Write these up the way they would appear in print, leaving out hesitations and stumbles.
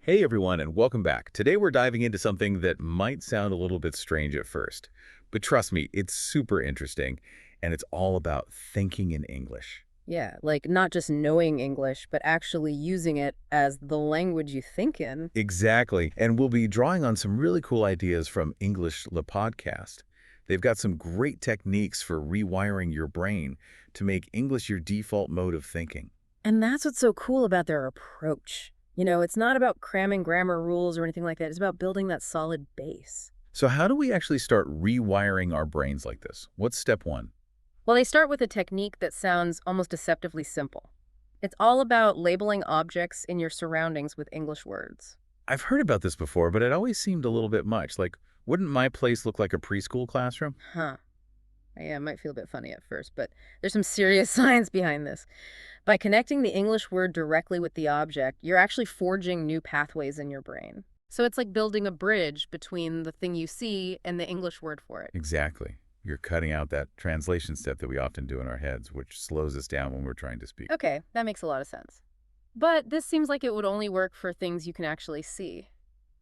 Hey everyone, and welcome back. Today we're diving into something that might sound a little bit strange at first, but trust me, it's super interesting, and it's all about thinking in English. Yeah, like not just knowing English, but actually using it as the language you think in. Exactly, and we'll be drawing on some really cool ideas from English Le Podcast. They've got some great techniques for rewiring your brain to make English your default mode of thinking. And that's what's so cool about their approach. It's not about cramming grammar rules or anything like that. It's about building that solid base. So how do we actually start rewiring our brains like this? What's step one? Well, they start with a technique that sounds almost deceptively simple. It's all about labeling objects in your surroundings with English words. I've heard about this before, but it always seemed a little bit much. Like, wouldn't my place look like a preschool classroom? Huh. Yeah, it might feel a bit funny at first, but there's some serious science behind this. By connecting the English word directly with the object, you're actually forging new pathways in your brain. So it's like building a bridge between the thing you see and the English word for it. Exactly. You're cutting out that translation step that we often do in our heads, which slows us down when we're trying to speak. Okay, that makes a lot of sense. But this seems like it would only work for things you can actually see.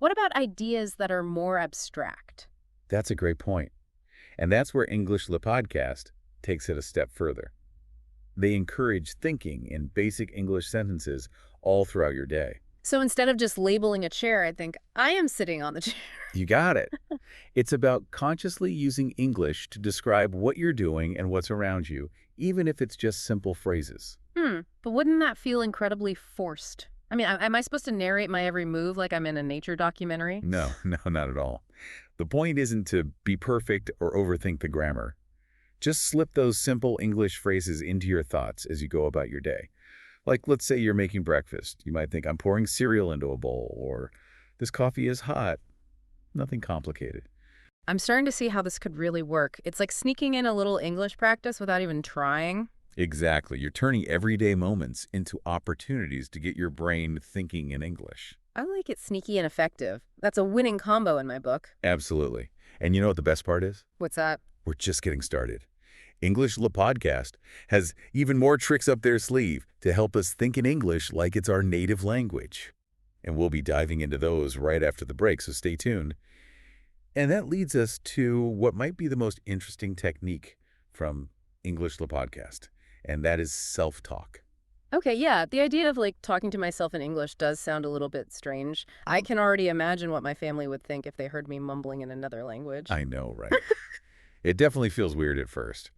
What about ideas that are more abstract? That's a great point. And that's where English Le Podcast takes it a step further. They encourage thinking in basic English sentences all throughout your day. So instead of just labeling a chair, I think, I am sitting on the chair. You got it. It's about consciously using English to describe what you're doing and what's around you, even if it's just simple phrases. But wouldn't that feel incredibly forced? I mean, am I supposed to narrate my every move like I'm in a nature documentary? No, no, not at all. The point isn't to be perfect or overthink the grammar. Just slip those simple English phrases into your thoughts as you go about your day. Like, let's say you're making breakfast. You might think, I'm pouring cereal into a bowl, or this coffee is hot. Nothing complicated. I'm starting to see how this could really work. It's like sneaking in a little English practice without even trying. Exactly. You're turning everyday moments into opportunities to get your brain thinking in English. I like it sneaky and effective. That's a winning combo in my book. Absolutely. And you know what the best part is? What's that? We're just getting started. English Le Podcast has even more tricks up their sleeve to help us think in English like it's our native language. And we'll be diving into those right after the break, so stay tuned. And that leads us to what might be the most interesting technique from English Le Podcast, and that is self-talk. Okay, yeah, the idea of like talking to myself in English does sound a little bit strange. I can already imagine what my family would think if they heard me mumbling in another language. I know, right? It definitely feels weird at first.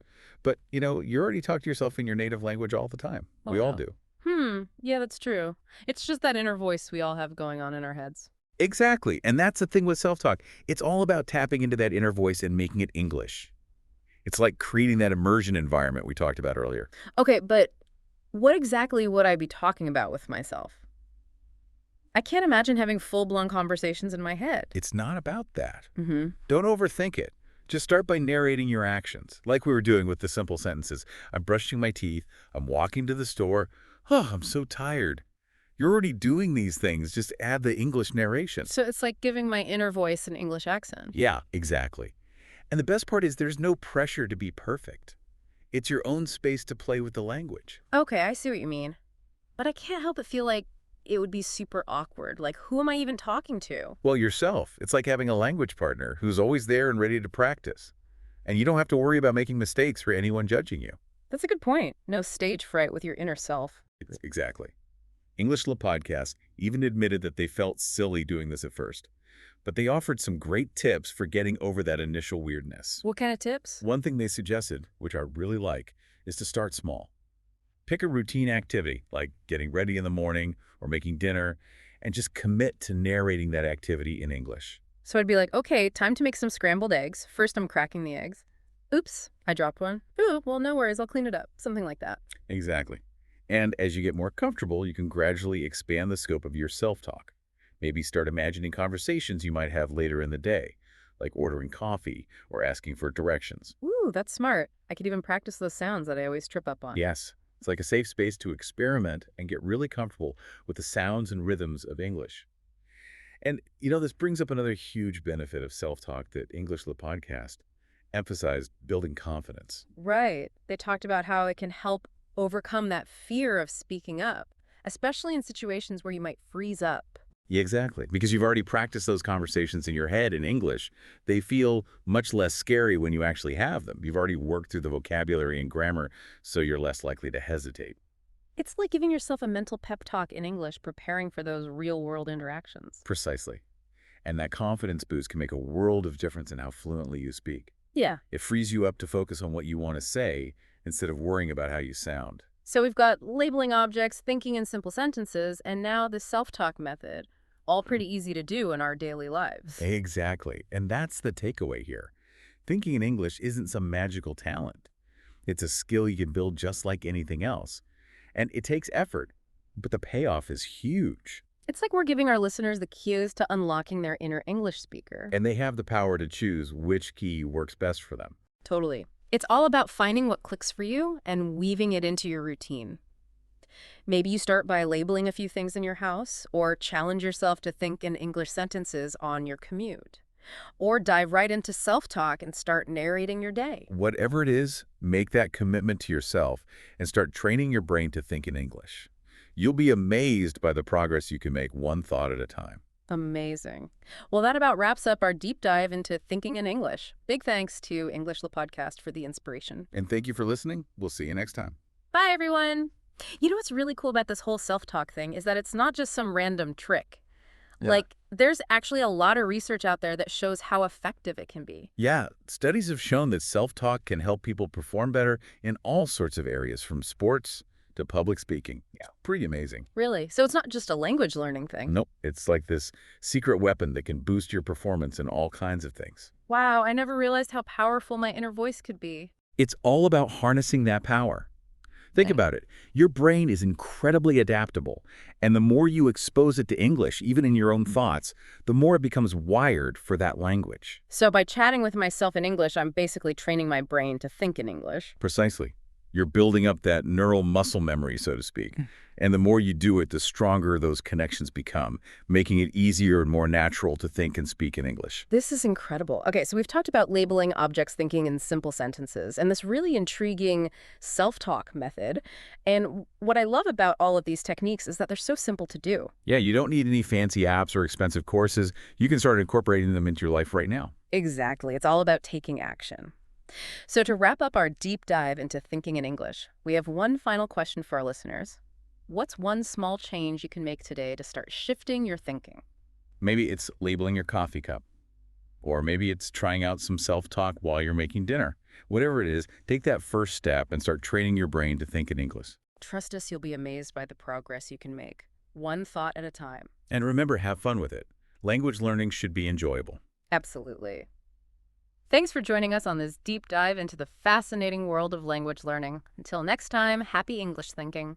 But, you already talk to yourself in your native language all the time. Oh, We all wow. do. Yeah, that's true. It's just that inner voice we all have going on in our heads. Exactly. And that's the thing with self-talk. It's all about tapping into that inner voice and making it English. It's like creating that immersion environment we talked about earlier. Okay, but what exactly would I be talking about with myself? I can't imagine having full-blown conversations in my head. It's not about that. Mm-hmm. Don't overthink it. Just start by narrating your actions, like we were doing with the simple sentences. I'm brushing my teeth. I'm walking to the store. Oh, I'm so tired. You're already doing these things. Just add the English narration. So it's like giving my inner voice an English accent. Yeah, exactly. And the best part is there's no pressure to be perfect. It's your own space to play with the language. Okay, I see what you mean. But I can't help but feel like it would be super awkward. Like, who am I even talking to? Well, yourself. It's like having a language partner who's always there and ready to practice. And you don't have to worry about making mistakes for anyone judging you. That's a good point. No stage fright with your inner self. Exactly. English Le Podcast even admitted that they felt silly doing this at first, but they offered some great tips for getting over that initial weirdness. What kind of tips? One thing they suggested, which I really like, is to start small. Pick a routine activity, like getting ready in the morning or making dinner, and just commit to narrating that activity in English. So I'd be like, okay, time to make some scrambled eggs. First, I'm cracking the eggs. Oops, I dropped one. Ooh, well, no worries. I'll clean it up. Something like that. Exactly. And as you get more comfortable, you can gradually expand the scope of your self-talk. Maybe start imagining conversations you might have later in the day, like ordering coffee or asking for directions. Ooh, that's smart. I could even practice those sounds that I always trip up on. Yes, it's like a safe space to experiment and get really comfortable with the sounds and rhythms of English. And, this brings up another huge benefit of self-talk that English Le Podcast emphasized building confidence. Right. They talked about how it can help overcome that fear of speaking up, especially in situations where you might freeze up. Yeah, exactly. Because you've already practiced those conversations in your head in English. They feel much less scary when you actually have them. You've already worked through the vocabulary and grammar, so you're less likely to hesitate. It's like giving yourself a mental pep talk in English, preparing for those real-world interactions. Precisely. And that confidence boost can make a world of difference in how fluently you speak. Yeah. It frees you up to focus on what you want to say instead of worrying about how you sound. So we've got labeling objects, thinking in simple sentences, and now the self-talk method. All pretty easy to do in our daily lives. Exactly. And that's the takeaway here. Thinking in English isn't some magical talent. It's a skill you can build just like anything else. And it takes effort, but the payoff is huge. It's like we're giving our listeners the keys to unlocking their inner English speaker. And they have the power to choose which key works best for them. Totally. It's all about finding what clicks for you and weaving it into your routine. Maybe you start by labeling a few things in your house, or challenge yourself to think in English sentences on your commute. Or dive right into self-talk and start narrating your day. Whatever it is, make that commitment to yourself and start training your brain to think in English. You'll be amazed by the progress you can make one thought at a time. Amazing. Well, that about wraps up our deep dive into thinking in English. Big thanks to English the Podcast for the inspiration. And thank you for listening. We'll see you next time. Bye, everyone. You know what's really cool about this whole self-talk thing is that it's not just some random trick. Yeah. Like, there's actually a lot of research out there that shows how effective it can be. Yeah, studies have shown that self-talk can help people perform better in all sorts of areas, from sports to public speaking. Yeah, pretty amazing. Really? So it's not just a language learning thing? Nope, it's like this secret weapon that can boost your performance in all kinds of things. Wow, I never realized how powerful my inner voice could be. It's all about harnessing that power. Think Okay. about it. Your brain is incredibly adaptable, and the more you expose it to English, even in your own thoughts, the more it becomes wired for that language. So by chatting with myself in English, I'm basically training my brain to think in English. Precisely. You're building up that neural muscle memory, so to speak. And the more you do it, the stronger those connections become, making it easier and more natural to think and speak in English. This is incredible. Okay, so we've talked about labeling objects, thinking in simple sentences, and this really intriguing self-talk method. And what I love about all of these techniques is that they're so simple to do. Yeah, you don't need any fancy apps or expensive courses. You can start incorporating them into your life right now. Exactly. It's all about taking action. So to wrap up our deep dive into thinking in English, we have one final question for our listeners. What's one small change you can make today to start shifting your thinking? Maybe it's labeling your coffee cup. Or maybe it's trying out some self-talk while you're making dinner. Whatever it is, take that first step and start training your brain to think in English. Trust us, you'll be amazed by the progress you can make, one thought at a time. And remember, have fun with it. Language learning should be enjoyable. Absolutely. Thanks for joining us on this deep dive into the fascinating world of language learning. Until next time, happy English thinking.